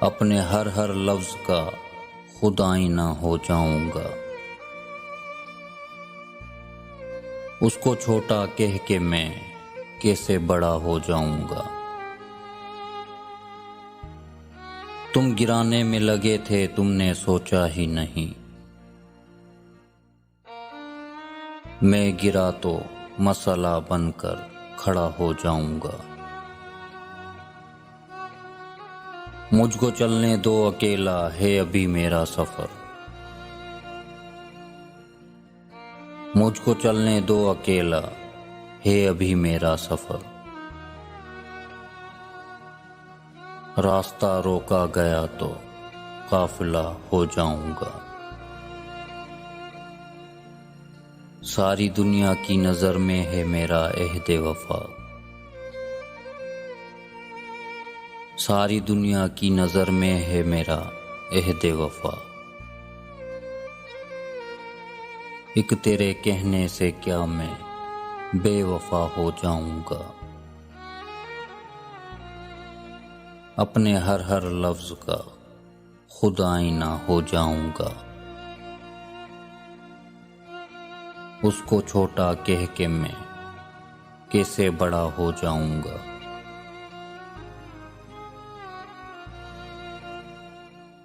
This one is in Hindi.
अपने हर हर लफ्ज का खुद आईना हो जाऊंगा। उसको छोटा कह के मैं कैसे बड़ा हो जाऊंगा। तुम गिराने में लगे थे, तुमने सोचा ही नहीं। मैं गिरा तो मसला बनकर खड़ा हो जाऊंगा। मुझको चलने दो अकेला, है अभी मेरा सफर। मुझको चलने दो अकेला, है अभी मेरा सफर। रास्ता रोका गया तो काफिला हो जाऊंगा। सारी दुनिया की नजर में है मेरा अहद वफा। सारी दुनिया की नजर में है मेरा अहद वफा। एक तेरे कहने से क्या मैं बेवफा हो जाऊंगा। अपने हर हर लफ्ज का खुद आईना हो जाऊंगा। उसको छोटा कह के मैं कैसे बड़ा हो जाऊंगा।